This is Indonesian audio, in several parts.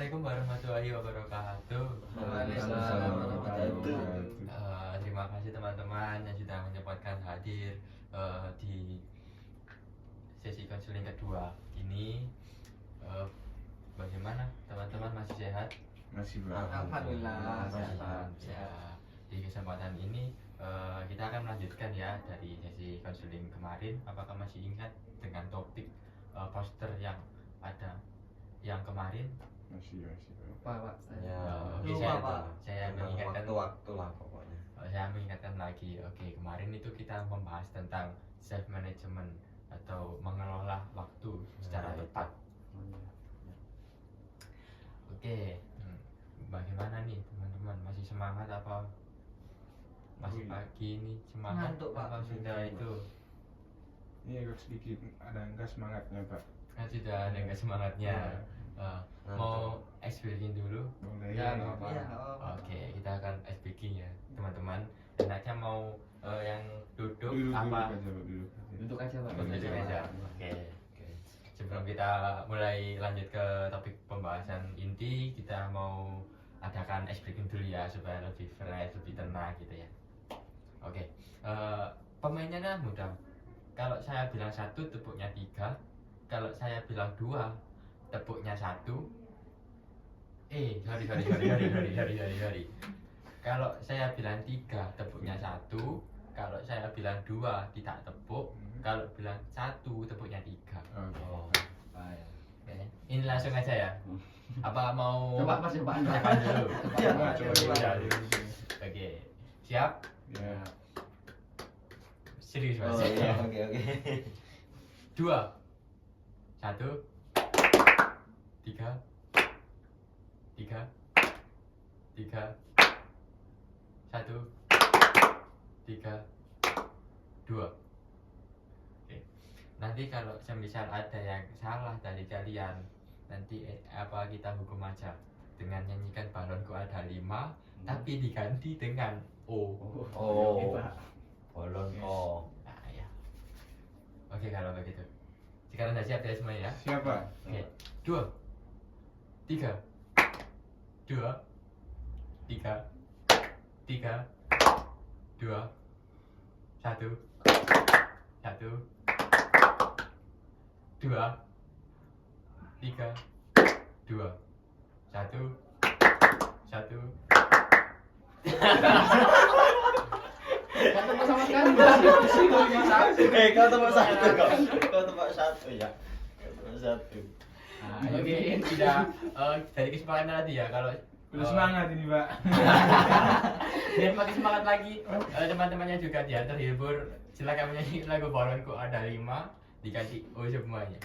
Assalamualaikum warahmatullahi wabarakatuh. Waalaikumsalam warahmatullahi wabarakatuh. Terima kasih teman-teman yang sudah menyempatkan hadir di sesi konseling kedua ini. Bagaimana teman-teman, masih sehat? Masih Alhamdulillah sehat. Ya. Di kesempatan ini kita akan melanjutkan ya dari sesi konseling kemarin. Apakah masih ingat dengan topik poster yang ada yang kemarin? Masih. Pak. Saya mengingatkan waktu lah pokoknya. Saya mengingatkan lagi. Oke, kemarin itu kita membahas tentang self management atau mengelola waktu secara tepat. Oke, bagaimana nih teman-teman, masih semangat apa masih pagi ini semangat? Ngantuk, Pak. Apa sudah itu? Ini agak sedikit ada enggak semangatnya, Pak. Kan sudah ada nggak semangatnya? Mau ice breaking dulu? Boleh. Ya, nggak apa? apa-apa. Oke, kita akan ice breaking ya teman-teman. Enaknya mau yang duduk Duduk apa? aja, Pak, duduk. Duduk aja, Pak. Duduk aja. Oke. Sebelum kita mulai lanjut ke topik pembahasan inti, kita mau adakan ice breaking dulu ya supaya lebih fresh, lebih tenang gitu ya. Oke. Pemainnya kan mudah. Kalau saya bilang 1, tepuknya 3. Kalau saya bilang 2, tepuknya 1. Sorry. Kalau saya bilang 3, tepuknya 1. Kalau saya bilang 2, tidak tepuk. Kalau bilang 1, tepuknya 3. Oke. Oke. Ini langsung aja ya. Apa mau Coba Mas, coba Anda. persiapan dulu? Coba. Oke. Siap? Ya. Serius Mas. Oke. 2 1 3 3 3 1 3 2. Oke. Nanti kalau semisal ada yang salah dari kalian, nanti apa kita hukum aja dengan nyanyikan balonku ada 5 tapi diganti dengan O. Bolon kok. Nah, ya. Oke, kalau begitu. Sekarang sudah siap ya semuanya ya? Siapa? Oke. 2 3 2 3 3 2 1 1 2 3 2 1 Kan tepuk sama sekali, Mas. Kau tebak satu kok. Kau tebak satu ya. Kau tebak satu. Oke, tidak dari kesepakatan tadi ya kalau Udah semangat ini, Pak. biar makin semangat lagi teman-temannya juga dia terhibur, silakan menyanyi lagu balonku ada 5 diganti O semuanya.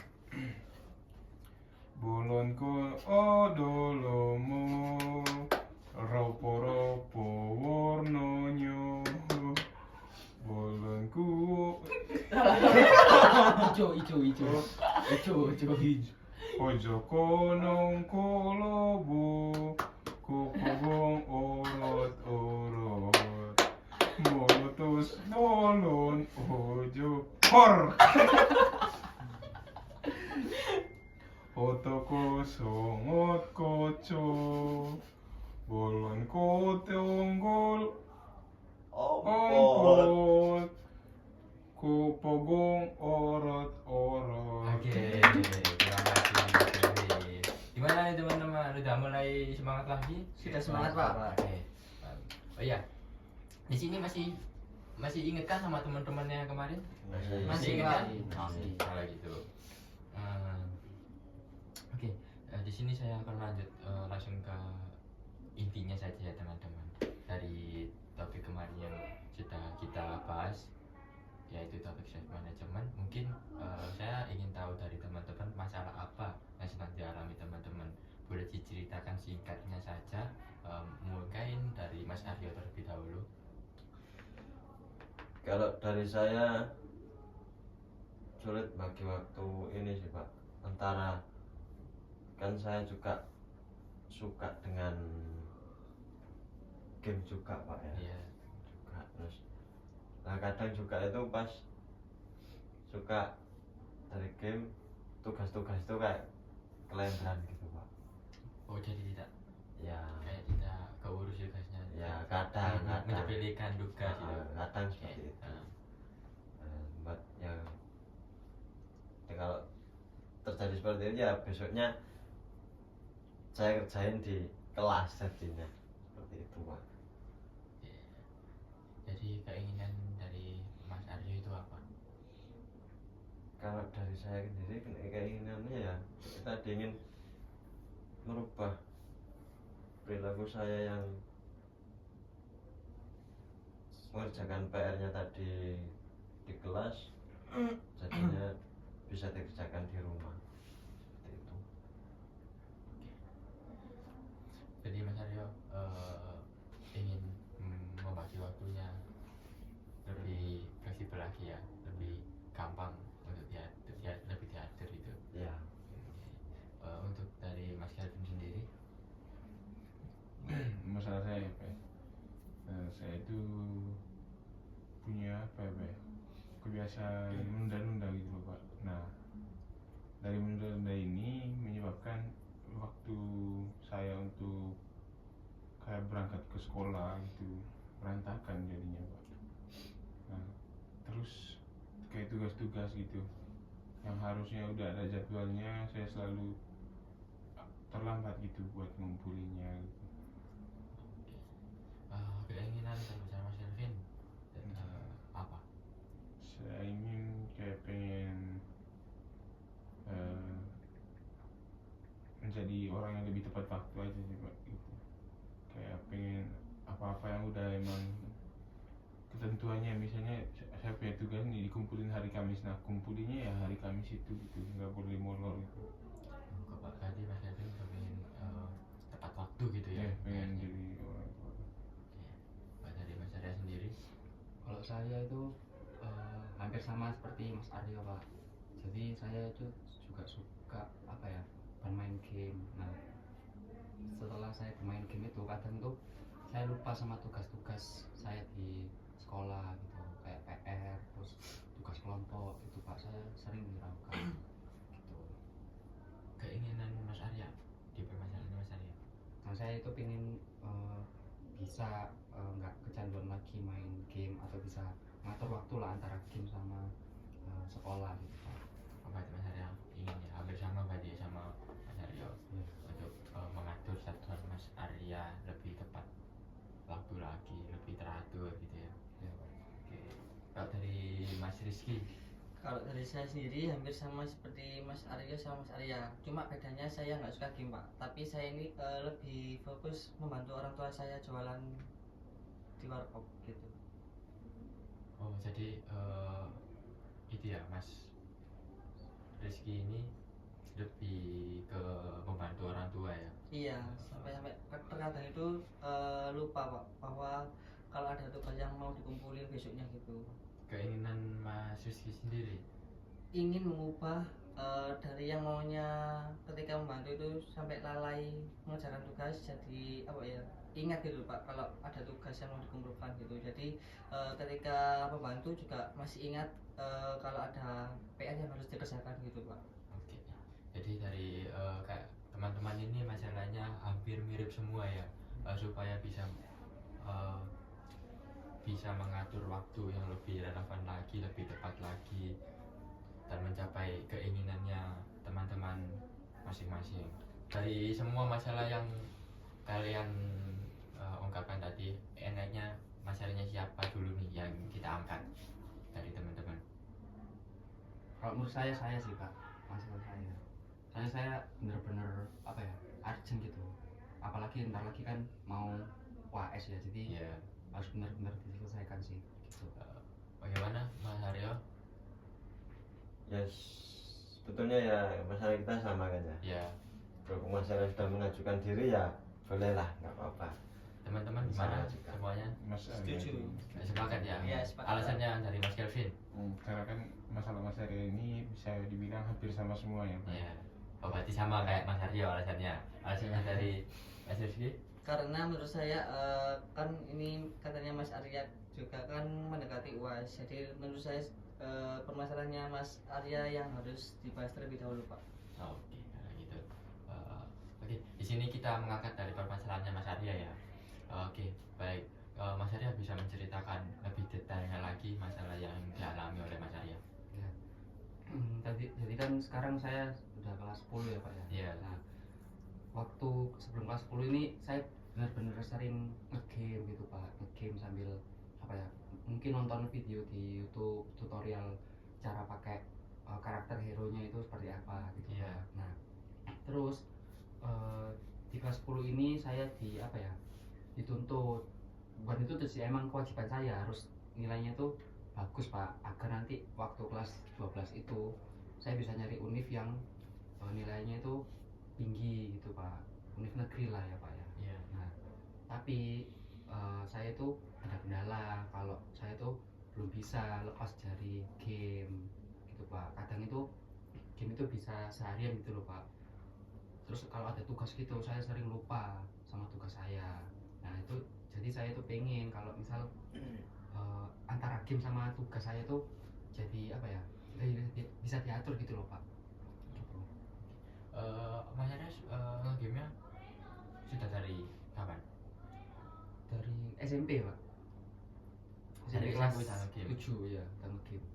Bolonku odolomu, ropo-ropo warnanya. Bolonku Ijo. ojo konong kolobo, kopogong orot-orot. Molotos bolon ojo kor. Otoko songot koco, bolon kote onggol ongkot, kopogong orot-orot. Oke, terima kasih. Gimana nih teman-teman, udah mulai semangat lagi? Sudah semangat, Pak. Oke. Oh iya, di sini masih inget kan sama teman-temannya kemarin? Masih inget kan? Masih. Kalau gitu. Oke, di sini saya akan lanjut langsung ke intinya saja ya teman-teman. Dari topik kemarin yang sudah kita bahas, yaitu topik self management. Mungkin saya ingin tahu dari teman-teman masalah apa yang sedang dialami teman-teman. Boleh diceritakan singkatnya saja. Mungkin dari Mas Aryo terlebih dahulu. Kalau dari saya sulit bagi waktu ini sih, Pak. Antara kan saya juga suka dengan game juga, Pak ya. Iya. Juga terus nah kadang juga itu pas suka dari game tugas-tugas itu kayak kelenderan gitu, Pak. Oh, jadi menyelesaikan tugas gitu. Kadang Oke, seperti itu. ah. Buat ya kalau terjadi seperti itu ya besoknya saya kerjain di kelas jadinya seperti itu Pak. Oke. Jadi keinginan dari Mas Aryo itu apa? Kalau dari saya sendiri keinginannya ya kita ingin merubah perilaku saya yang mengerjakan PR-nya tadi di kelas jadinya bisa dikerjakan di rumah seperti itu. Jadi Mas Aryo ingin membagi waktunya lebih fleksibel lagi ya, lebih gampang untuk lebih diatur itu. Ya. Untuk dari Mas Kelvin sendiri, Masalah saya apa ya? Saya itu punya apa ya, Pak ya? Kebiasaan menunda-nunda gitu loh Pak. Nah, dari menunda-nunda ini menyebabkan waktu saya untuk kayak berangkat ke sekolah gitu berantakan jadinya Pak. Nah, terus kayak tugas-tugas gitu yang harusnya udah ada jadwalnya, saya selalu terlambat gitu buat ngumpulinnya gitu. keinginan terbesar Mas Kelvin apa? Saya ingin kayak pengen menjadi orang yang lebih tepat waktu aja sih Pak gitu. Kayak pengen apa-apa yang udah emang ketentuannya, misalnya saya punya tugas nih dikumpulin hari Kamis, nah kumpulinnya ya hari Kamis itu gitu, nggak boleh molor gitu. Pak tadi Mas Kelvin pengen tepat waktu gitu ya? Ya pengen PR-nya. jadi orang tua. Oke. Pak dari Mas Aryo sendiri, Kalau saya itu hampir sama seperti Mas Aryo Pak. Jadi saya itu juga suka apa ya, bermain game. Nah setelah saya bermain game itu kadang tuh saya lupa sama tugas-tugas saya di sekolah gitu, kayak PR terus tugas kelompok itu Pak, saya sering menghiraukan gitu. keinginan Mas Arya di permasalahan Mas Arya. Nah saya itu pengen bisa nggak kecanduan lagi main game, atau bisa ngatur waktu lah antara game sama sekolah gitu Pak. Apa itu Mas Arya ingin ya hampir sama berarti sama Mas Aryo Ya. untuk mengatur jadwal Mas Arya lebih tepat waktu lagi, lebih teratur gitu ya. Ya, Pak. Oke. Kalau dari Mas Rizky, Kalau dari saya sendiri hampir sama seperti Mas Aryo sama Mas Arya. Cuma bedanya saya nggak suka game Pak. Tapi saya ini lebih fokus membantu orang tua saya jualan di warkop gitu. oh jadi itu ya Mas Rizky ini lebih ke membantu orang tua ya. Iya, sampai terkadang itu lupa Pak bahwa kalau ada tugas yang mau dikumpulin besoknya gitu. Keinginan Mas Rizky sendiri, Ingin mengubah dari yang maunya ketika membantu itu sampai lalai mengerjakan tugas, jadi apa ya, ingat gitu Pak kalau ada tugas yang mau dikumpulkan gitu. Jadi ketika membantu juga masih ingat kalau ada PR yang harus dikerjakan gitu Pak. oke. Jadi dari kayak teman-teman ini masalahnya hampir mirip semua ya, supaya eh, bisa mengatur waktu yang lebih relevan lagi, lebih tepat lagi, dan mencapai keinginannya teman-teman masing-masing. Dari semua masalah yang kalian ungkapkan tadi, enaknya masalahnya siapa dulu nih yang kita angkat dari teman-teman? Kalau menurut saya sih Pak, masalah saya. Soalnya saya bener-bener apa ya, urgent gitu. Apalagi ntar lagi kan mau UAS ya, jadi Ya, harus benar-benar diselesaikan sih gitu. bagaimana Mas Haryo? Ya sebetulnya ya masalah kita sama kan ya. Ya, Berhubung masalah sudah mengajukan diri ya bolehlah, nggak apa-apa. teman-teman gimana Sama juga. semuanya? Mas Arya Setuju. itu. Sepakat ya? Iya, sepakat. Alasannya dari Mas Kelvin? Karena kan masalah Mas Arya ini bisa dibilang hampir sama semua ya Pak. Ya, oh, berarti sama kayak Mas Haryo alasannya. Alasannya dari Mas Rizky? Karena menurut saya kan ini katanya Mas Arya juga kan mendekati UAS, jadi menurut saya permasalahannya Mas Arya yang harus dibahas terlebih dahulu Pak. Oh, oke, kalau gitu. Oke, di sini kita mengangkat dari permasalahannya Mas Arya ya. Oke, baik. Mas Arya bisa menceritakan lebih detailnya lagi masalah yang dialami oleh Mas Arya. Ya. Jadi kan sekarang saya udah kelas 10 ya Pak ya. Iya. Nah, waktu sebelum kelas 10 ini saya benar-benar sering ngegame gitu Pak, ngegame sambil apa ya, mungkin nonton video di YouTube tutorial cara pakai karakter hero nya itu seperti apa gitu Iya. Pak. Nah, terus di kelas 10 ini saya dituntut, bukan dituntut sih, emang kewajiban saya harus nilainya tuh bagus Pak, agar nanti waktu kelas 12 itu saya bisa nyari univ yang nilainya itu tinggi gitu Pak, univ negeri lah ya Pak ya. Iya. Nah, tapi saya itu ada kendala kalau saya tuh belum bisa lepas dari game gitu Pak. Kadang itu game itu bisa seharian gitu loh Pak. Terus kalau ada tugas gitu saya sering lupa sama tugas saya. Nah itu jadi saya tuh pengen kalau misal antara game sama tugas saya tuh jadi apa ya, bisa diatur gitu loh Pak gitu. Mas Arya ngegame-nya sudah dari kapan? Dari SMP Pak, Dari SMP kelas SMP udah nge-game? 7 ya udah nge-game.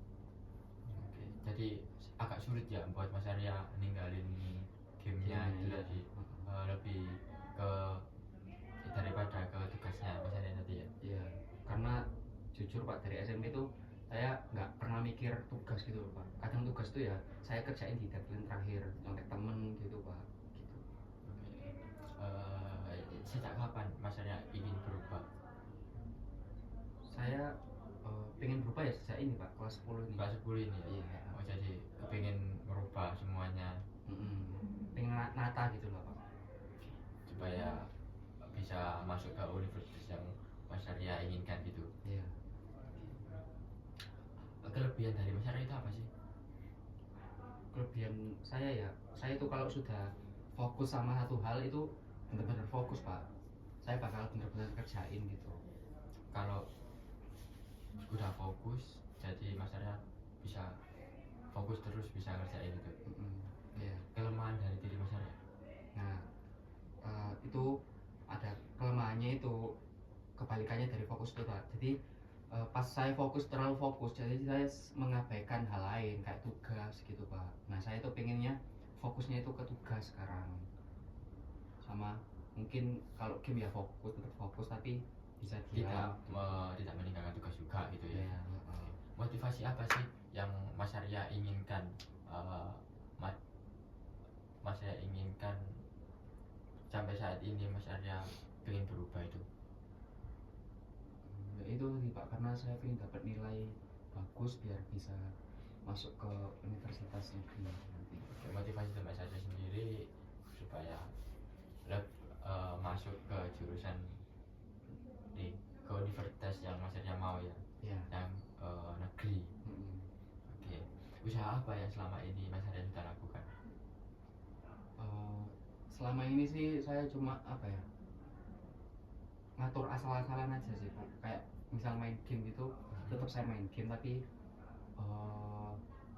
Oke. Jadi agak sulit ya buat Mas Arya ninggalin gamenya Gamenya, itu iya. tadi. Lebih ke daripada ke tugasnya Mas Arya tadi ya. Iya, karena jujur Pak dari SMP tuh saya nggak pernah mikir tugas gitu loh Pak. Kadang tugas tuh ya saya kerjain di deadline terakhir nyontek temen gitu Pak gitu. Sejak kapan Mas Arya ingin berubah? Saya pengen berubah ya sejak ini Pak, kelas 10 ini. Kelas 10 ini ya? Iya. Oh jadi kepingin merubah semuanya Pengen nata gitu loh Pak. supaya bisa masuk ke universitas yang Mas Arya inginkan gitu. Iya. Kelebihan dari Mas Arya itu apa sih? Kelebihan saya ya, saya itu kalau sudah fokus sama satu hal itu benar-benar fokus Pak. Saya bakal benar-benar kerjain gitu. Kalau udah fokus, jadi Mas Arya bisa fokus terus, bisa ngerjain gitu. Iya. Kelemahan dari diri Mas Arya? Nah, itu ada kelemahannya itu kebalikannya dari fokus itu Pak. Jadi pas saya terlalu fokus, jadi saya mengabaikan hal lain kayak tugas gitu Pak. Nah saya tuh pengennya fokusnya itu ke tugas sekarang, sama mungkin kalau game ya fokus, tetap fokus tapi bisa Tidak diam. tidak meninggalkan tugas juga gitu ya. Iya, Motivasi apa sih yang Mas Arya inginkan? Mas Arya inginkan sampai saat ini Mas Arya pengen berubah itu? Ya itu sih Pak, karena saya pengen dapat nilai bagus biar bisa masuk ke universitas negeri nanti. Motivasi dari Mas Arya sendiri supaya masuk ke jurusan ke universitas yang Mas Arya mau ya, Iya. yang negeri. Oke. Usaha apa yang selama ini Mas Arya sudah lakukan? Selama ini sih saya cuma apa ya, ngatur asal-asalan aja sih Pak. Kayak misal main game gitu, tetap saya main game tapi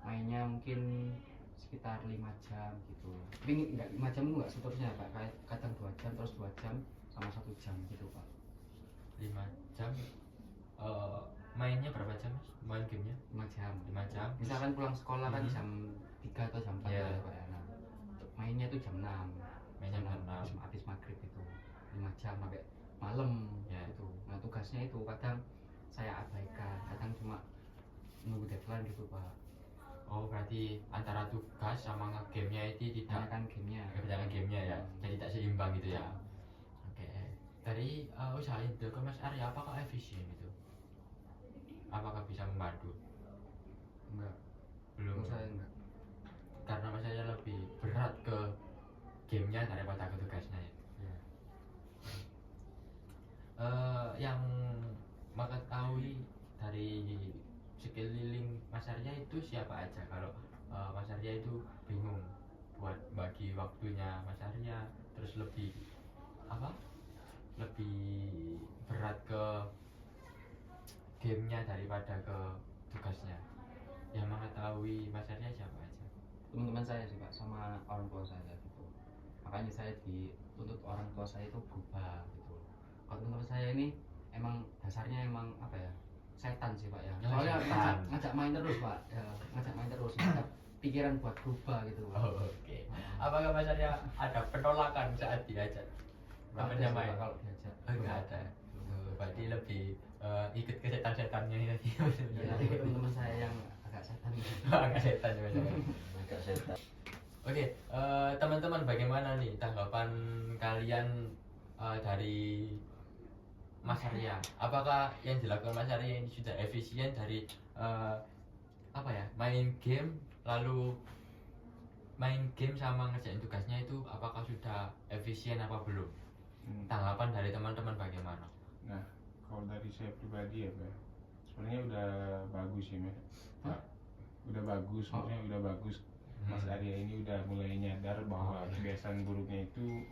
mainnya mungkin sekitar 5 jam gitu. Tapi nggak 5 jam nggak seterusnya Pak, kayak kadang 2 jam terus 2 jam sama 1 jam gitu Pak. 5 jam. Mainnya berapa jam Mas? Main gamenya? 5 jam. 5 jam. Misalkan pulang sekolah kan Mhm. jam 3 atau jam 4 Iya. ya Pak ya. Nah, mainnya tuh jam 6. Mainnya jam 6. Habis maghrib itu 5 jam sampai malam Ya. gitu. Nah tugasnya itu kadang saya abaikan, kadang cuma nunggu deadline gitu Pak. Oh berarti antara tugas sama nge-gamenya itu tidak Kebanyakan gamenya. kebanyakan gamenya ya, jadi tak seimbang gitu ya. Oke. Dari usaha itu ke Mas Arya apakah efisien itu? Apakah bisa membantu? Enggak, Belum. menurut saya enggak. Karena Mas Arya lebih berat ke gamenya daripada ke tugasnya ya. Ya. Yang mengetahui dari sekeliling Mas Arya itu siapa aja? Kalau Mas Arya itu bingung buat bagi waktunya Mas Arya, terus lebih lebih berat ke gamenya daripada ke tugasnya. Yang mengetahui Mas Arya siapa aja? Teman-teman saya sih Pak, sama orang tua saya gitu. Makanya saya dituntut orang tua saya itu berubah gitu. Kalau teman-teman saya ini emang dasarnya emang apa ya, setan sih pak ya. Oh, Soalnya setan. ngajak main terus pak, ya, ngajak main terus, ngajak pikiran buat berubah gitu pak. Oh, oke. Apakah Mas Arya ada penolakan saat diajak Nggak ada temennya sih, main? Pak, kalau diajak. Oh, nggak ada. Oh, berarti lebih ikut ke setan-setannya ini tadi. Ya, nanti teman-teman saya yang agak setan gitu. Agak setan juga. agak setan. Oke, teman-teman bagaimana nih tanggapan kalian dari Mas Arya? Apakah yang dilakukan Mas Arya ini sudah efisien dari apa ya, main game lalu main game sama ngerjain tugasnya itu apakah sudah efisien apa belum? Tanggapan dari teman-teman bagaimana? Nah, kalau dari saya pribadi ya Pak, sebenarnya udah bagus sih Pak. Udah bagus, maksudnya udah bagus. Mas Arya ini udah mulai nyadar bahwa kebiasaan buruknya itu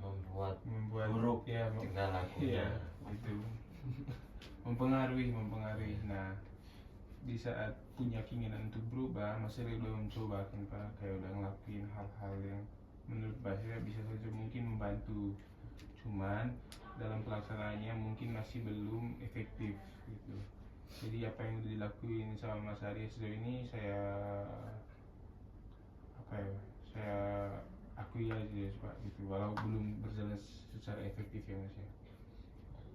Membuat membuat buruk ya tingkah lakunya. itu mempengaruhi. Nah, di saat punya keinginan untuk berubah, Mas Arya udah mencoba kan Pak, kayak udah ngelakuin hal-hal yang menurut Mas Arya bisa saja mungkin membantu, cuman dalam pelaksanaannya mungkin masih belum efektif gitu. Jadi apa yang udah dilakuin sama Mas Arya sejauh ini saya akui aja Pak gitu, walau belum berjalan secara efektif ya Mas ya.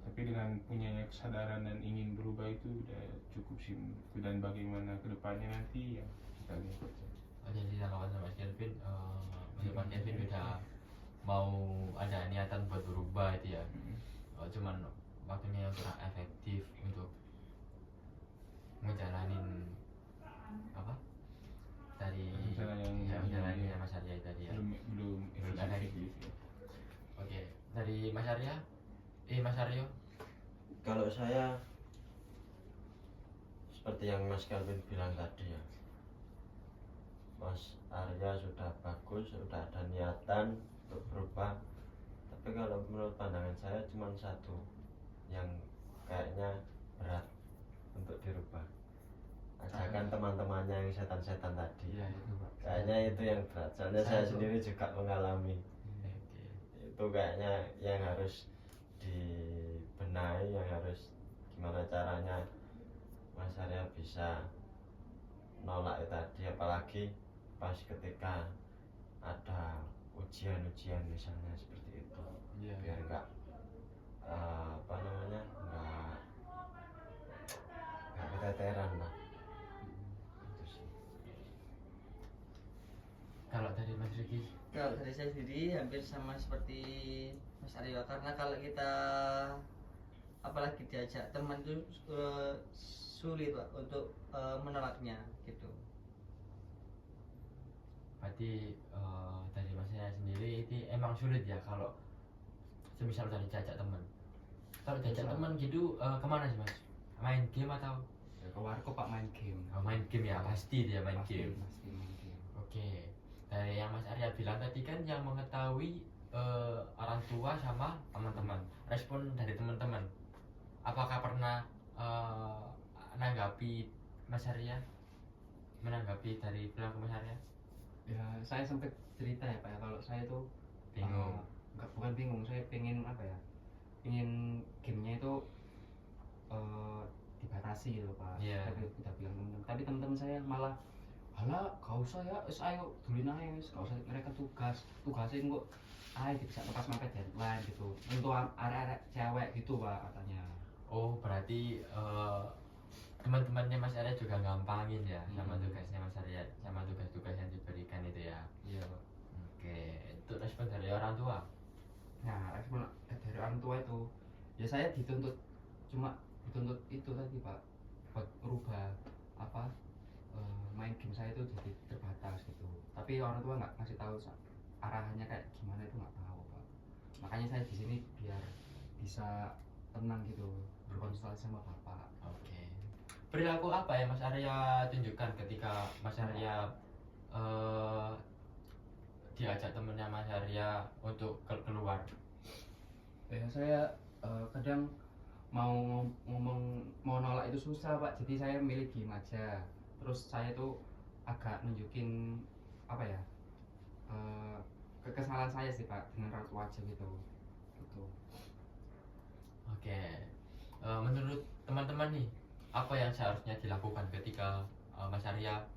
Tapi dengan punyanya kesadaran dan ingin berubah itu udah cukup sih menurutku. Dan bagaimana kedepannya nanti ya kita lihat aja. Oh, jadi tanggapan sama Mas Kelvin, Mas Kelvin udah mau ada niatan buat berubah itu ya. Oh, cuman waktunya yang kurang efektif untuk ngejalanin apa dari menjalani Mas Arya tadi ya. Belum efektif ya. Oke, dari Mas Arya, Mas Aryo. Kalau saya seperti yang Mas Kelvin bilang tadi ya, Mas Arya sudah bagus, sudah ada niatan untuk berubah. Tapi kalau menurut pandangan saya cuma satu yang kayaknya berat untuk dirubah. Ajakan teman-temannya yang setan-setan tadi. Iya itu pak. Kayaknya itu yang berat. Soalnya saya sendiri juga mengalami. Itu kayaknya yang harus dibenahi, yang harus gimana caranya Mas Arya bisa nolak itu tadi, apalagi pas ketika ada ujian-ujian misalnya seperti itu. Biar enggak enggak keteteran lah. Itu sih. Kalau dari Mas Riki? Kalau dari saya sendiri hampir sama seperti Mas Aryo, karena kalau kita apalagi diajak teman itu sulit Pak untuk menolaknya gitu. Berarti dari Mas Arya sendiri itu emang sulit ya kalau semisal dari diajak teman. Kalau diajak teman gitu kemana sih Mas? Main game atau? Ya ke warkop pak, main game. Oh, main game ya, pasti dia main game. Pasti main game. Oke, dari yang Mas Arya bilang tadi kan yang mengetahui orang tua sama teman-teman. Respon dari teman-teman, apakah pernah menanggapi Mas Arya? Menanggapi dari perilaku Mas Arya? Ya saya sempat cerita ya pak ya, kalau saya tuh Bingung. bukan bingung, saya pengen apa ya, ingin gamenya itu dibatasi gitu pak. Iya. Tapi udah bilang temen-temen, tapi teman-teman saya malah halah gak usah ya, ayo dulin aja, gak usah, mereka tugasnya kok ayo bisa lepas sampai deadline gitu untuk arek-arek cewek gitu pak katanya. Oh, berarti teman-temannya Mas Arya juga gampangin ya sama tugasnya Mas Arya, sama tugas-tugas yang diberikan itu ya. Iya pak. Oke, itu respon dari orang tua. Nah respon dari orang tua itu ya saya dituntut itu tadi pak, buat merubah apa, main game saya itu jadi terbatas gitu. Tapi orang tua nggak ngasih tahu arahannya kayak gimana, itu nggak tahu pak. Makanya saya di sini biar bisa tenang gitu, berkonsultasi sama bapak. Oke. Perilaku apa ya Mas Arya tunjukkan ketika Mas Arya diajak temennya Mas Arya untuk keluar? Ya saya kadang mau ngomong, mau nolak itu susah pak, jadi saya milih diem aja. Terus saya tuh agak nunjukin apa ya, kekesalan saya sih pak, dengan raut wajah gitu. gitu. Oke. Menurut teman-teman nih, apa yang seharusnya dilakukan ketika Mas Arya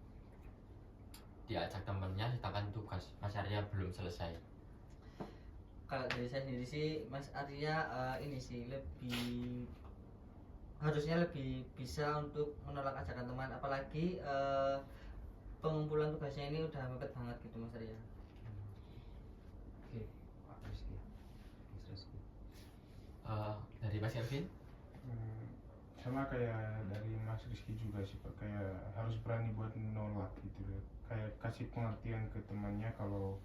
diajak temennya sedangkan tugas Mas Arya belum selesai? Kalau dari saya sendiri sih Mas Arya ini sih lebih harusnya lebih bisa untuk menolak ajakan teman, apalagi pengumpulan tugasnya ini udah mepet banget gitu Mas Arya. Oke, Pak Rizky. Mas Rizky. Dari Mas Kevin? Sama kayak dari Mas Rizky juga sih Pak, kayak harus berani buat menolak gitu loh, kayak kasih pengertian ke temannya kalau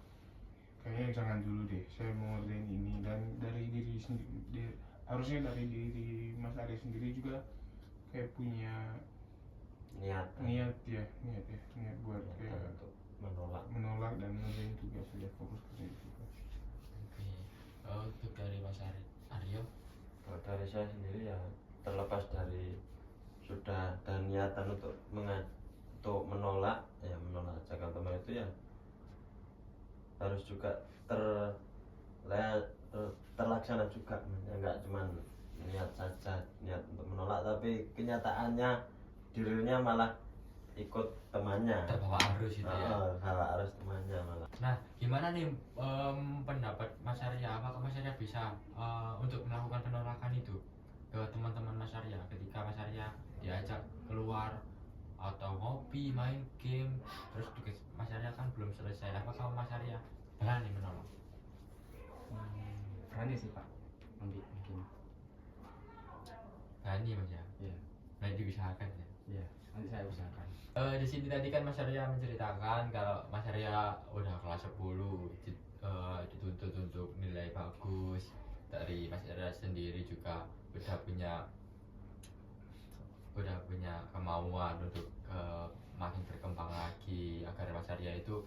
kayaknya jangan dulu deh, saya mau ngerjain ini. Dan dari diri sendiri, harusnya dari diri Mas Arya sendiri juga kayak punya niat niat buat niatan kayak untuk menolak. menolak dan ngerjain tugas, sudah fokus kerjain tugas. Oke. Untuk dari Mas Aryo? Kalau dari saya sendiri ya terlepas dari sudah dan niatan untuk menolak ya, menolak ajakan teman itu ya harus juga terlaksana juga, ya nggak cuman niat saja, niat untuk menolak tapi kenyataannya dirinya malah ikut temannya, Terbawa arus gitu ya. salah arus temannya malah. Nah, gimana nih pendapat Mas Arya? Apakah Mas Arya bisa untuk melakukan penolakan itu ke teman-teman Mas Arya ketika Mas Arya diajak keluar atau ngopi, main game, terus tugas Mas Arya kan belum selesai? Apakah Mas Arya berani menolak? Berani sih Pak, nanti mungkin. Berani Mas ya? Iya, Berani diusahakan ya? iya, nanti saya usahakan. Di sini tadi kan Mas Arya menceritakan kalau Mas Arya udah kelas 10 dituntut untuk nilai bagus. Dari Mas Arya sendiri juga udah punya kemauan untuk makin berkembang lagi agar Mas Arya itu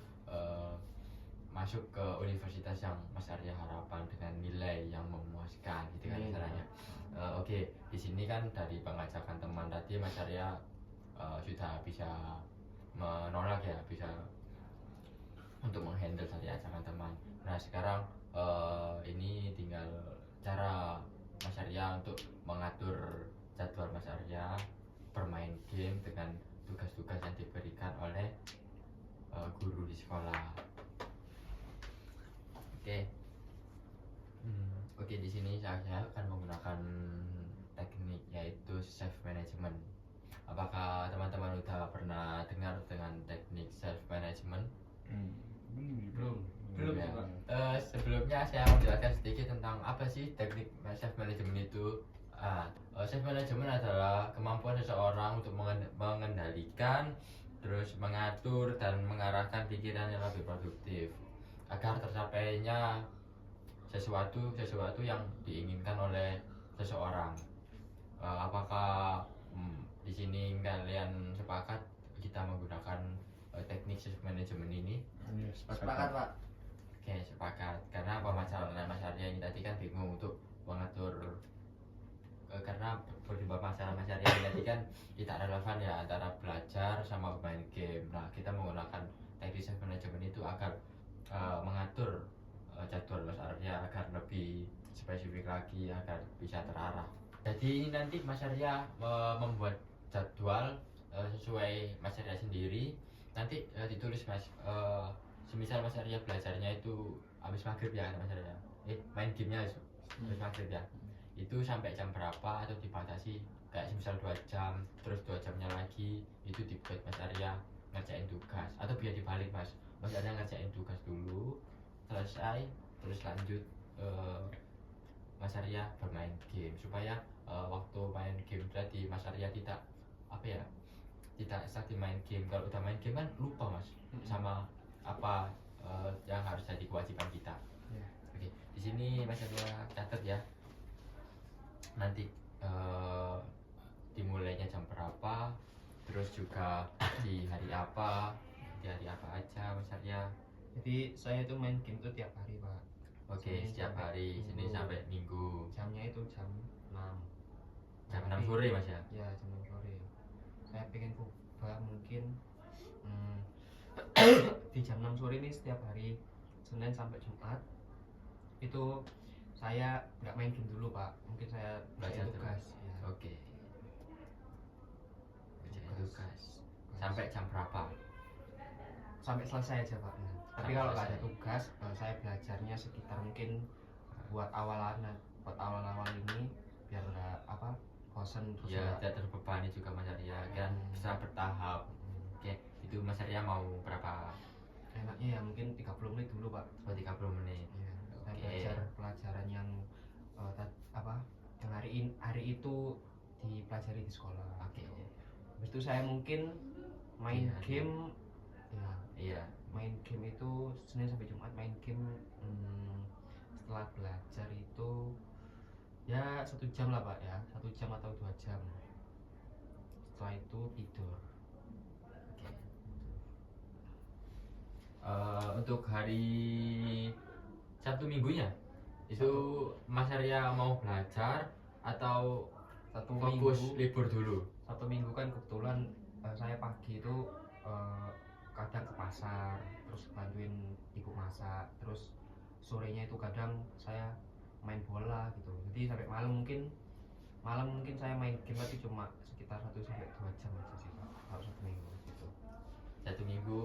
masuk ke universitas yang Mas Arya harapkan dengan nilai yang memuaskan gitu kan caranya. Oke, di sini kan dari pengajakan teman tadi Mas Arya sudah bisa menolak ya, bisa untuk menghandle tadi ajakan teman. Nah sekarang ini tinggal cara Mas Arya untuk mengatur jadwal Mas Arya bermain game dengan tugas-tugas yang diberikan oleh guru di sekolah. Oke, di sini saya akan menggunakan teknik yaitu self management. Apakah teman-teman udah pernah dengar dengan teknik self management? Belum Ya. sih, Pak. Sebelumnya saya mau jelaskan sedikit tentang apa sih teknik self management itu. Self management adalah kemampuan seseorang untuk mengendalikan, terus mengatur dan mengarahkan pikiran yang lebih produktif agar tercapainya sesuatu yang diinginkan oleh seseorang. Apakah di sini kalian sepakat kita menggunakan teknik self management ini? Iya, Sepakat Pak. Oke, sepakat. Karena permasalahan Mas Arya ini tadi kan bingung untuk mengatur karena beberapa masalah Mas Arya ini tadi kan tidak relevan ya antara belajar sama bermain game. Nah, kita menggunakan teknik self management itu agar mengatur jadwal Mas Arya agar lebih spesifik lagi, agar bisa terarah. Jadi ini nanti Mas Arya membuat jadwal sesuai Mas Arya sendiri. Nanti ditulis Mas, semisal Mas Arya belajarnya itu habis maghrib ya Mas Arya, main gamenya habis maghrib ya, itu sampai jam berapa atau dibatasi kayak semisal 2 jam, terus 2 jamnya lagi itu dibuat Mas Arya ngerjain tugas, atau biar dibalik Mas Arya ngerjain tugas dulu selesai terus lanjut Mas Arya bermain game supaya waktu main game tadi Mas Arya tidak stuck di main game. Kalau udah main game kan lupa Mas sama apa yang harus jadi kewajiban kita. Oke, di sini Mas Arya catat ya. Nanti dimulainya jam berapa, terus juga di hari apa aja Mas Arya. Jadi saya itu main game itu tiap hari Pak. Oke, setiap hari Senin sampai Minggu. Jamnya itu jam 6. Jam 6 sore Mas ya? Ya, jam 6 sore. Saya pengen coba mungkin di jam 6 sore ini setiap hari Senin sampai Jumat itu saya nggak main game dulu Pak, mungkin saya Belajar belajar tugas. terus. Ya. Oke. Kerjain tugas. Sampai jam berapa? Sampai selesai aja Pak. Nah, tapi Sampai kalau nggak ada selesai. tugas, saya belajarnya sekitar mungkin buat awal-awal ini biar nggak apa bosan terus Ya, nggak- tidak terbebani juga Mas Arya kan bisa bertahap. Hmm. Oke, itu Mas Arya mau berapa? Enaknya ya mungkin 30 menit dulu Pak. Oh, 30 menit. Iya, saya Oke. belajar pelajaran yang yang hari itu dipelajari di sekolah. Oke. Habis itu saya mungkin main Iya, game, ya Iya. main game itu Senin sampai Jumat main game. Setelah belajar itu ya 1 jam lah Pak ya, 1 jam atau 2 jam. Setelah itu tidur. Oke. Untuk hari Sabtu Minggunya itu Mas Arya mau belajar atau Satu fokus minggu, libur dulu? satu minggu kan kebetulan saya pagi itu kadang ke pasar, terus bantuin ibu masak, terus sorenya itu kadang saya main bola gitu. Jadi sampai malam mungkin saya main game tapi cuma sekitar 1 sampai 2 jam aja sih Pak, kalau 1 minggu gitu. Satu minggu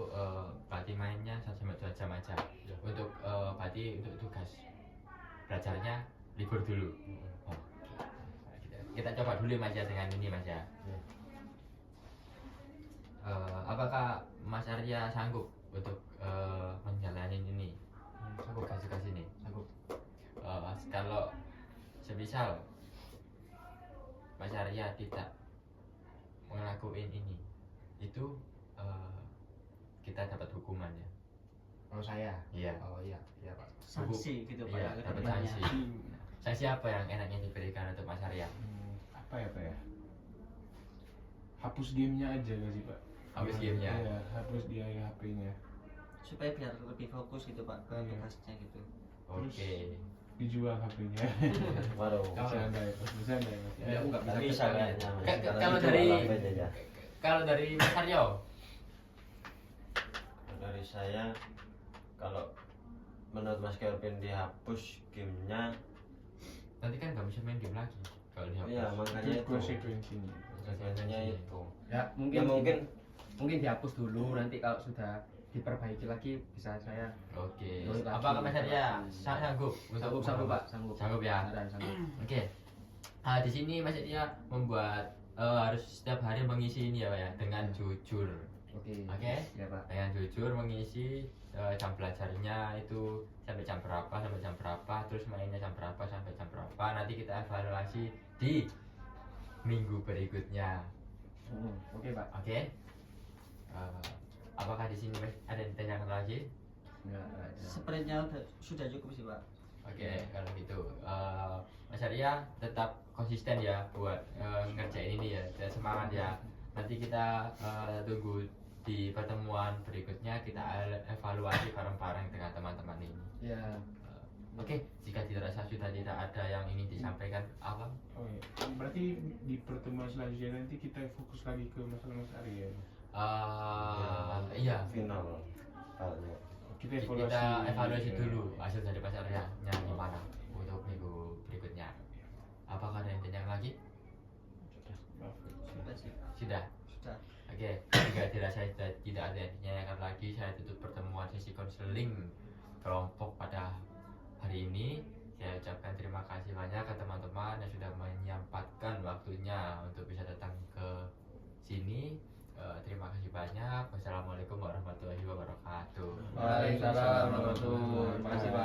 berarti mainnya 1 sampai 2 jam aja. Untuk berarti untuk tugas belajarnya libur dulu. Oh, kita coba dulu Mas ya dengan ini Mas ya. Ya. Apakah Mas Arya sanggup untuk menjalani ini tugas-tugas ini? Sanggup. Kalau semisal Mas Arya tidak ngelakuin ini, itu kita dapat hukuman ya? Kalau saya, Iya. oh iya Pak. Sanksi gitu Pak. Iya, ya, dapat kedepannya. sanksi. Sanksi apa yang enaknya diberikan untuk Mas Arya? Apa ya Pak ya? Hapus gamenya aja gak sih Pak? Hapus gamenya? Iya, hapus dia HP-nya. Supaya biar lebih fokus gitu Pak ke Iya. tugasnya gitu. Oke. Dijual HP-nya. Waduh. Bercanda ya Mas, bercanda ya Mas. Ya, enggak Nggak bisa kayaknya Mas. Kalau Kalau dari dijual HP-nya ya. kalau dari Mas Aryo, Dari saya, kalau menurut Mas Kelvin dihapus gamenya, nanti kan nggak bisa main game lagi kalau dihapus. iya makanya Itu itu konsekuensinya. konsekuensinya itu. Ya Ya mungkin dihapus dulu, nanti kalau sudah diperbaiki lagi bisa saya Oke. Terus lagi. Apakah Mas Arya sanggup untuk sanggup Pak, sanggup. Sanggup ya. Beneran sanggup. Oke. Di sini Mas Arya membuat harus setiap hari mengisi ini ya Pak ya dengan jujur. Oke. Oke. Ya Pak. Dengan jujur mengisi jam belajarnya itu sampai jam berapa, terus mainnya jam berapa sampai jam berapa. Nanti kita evaluasi di minggu berikutnya. Oke Pak. Oke. Apakah di sini ada yang ditanyakan lagi? Enggak ada. Sepertinya sudah cukup sih Pak. Oke, kalau gitu Mas Arya tetap konsisten ya buat ngerjain ini ya, dan semangat ya. Nanti kita tunggu di pertemuan berikutnya, kita evaluasi bareng-bareng dengan teman-teman ini. Ya. Oke, jika dirasa sudah tidak ada yang ingin disampaikan, apa? Oh iya. Berarti di pertemuan selanjutnya nanti kita fokus lagi ke masalah Mas Arya. Iya, Final. Kalau Kita evaluasi. kita evaluasi dulu hasil dari Mas Arya gimana untuk minggu berikutnya. Apakah ada yang ditanyakan lagi? Sudah sih. Sudah. Sudah. Oke, jika dirasa tidak ada yang ditanyakan lagi, saya tutup pertemuan sesi konseling kelompok pada hari ini. Saya ucapkan terima kasih banyak ke teman-teman yang sudah menyempatkan waktunya untuk bisa datang ke sini. Terima kasih banyak. Wassalamualaikum warahmatullahi wabarakatuh. Waalaikumsalam warahmatullahi wabarakatuh. Terima kasih Pak.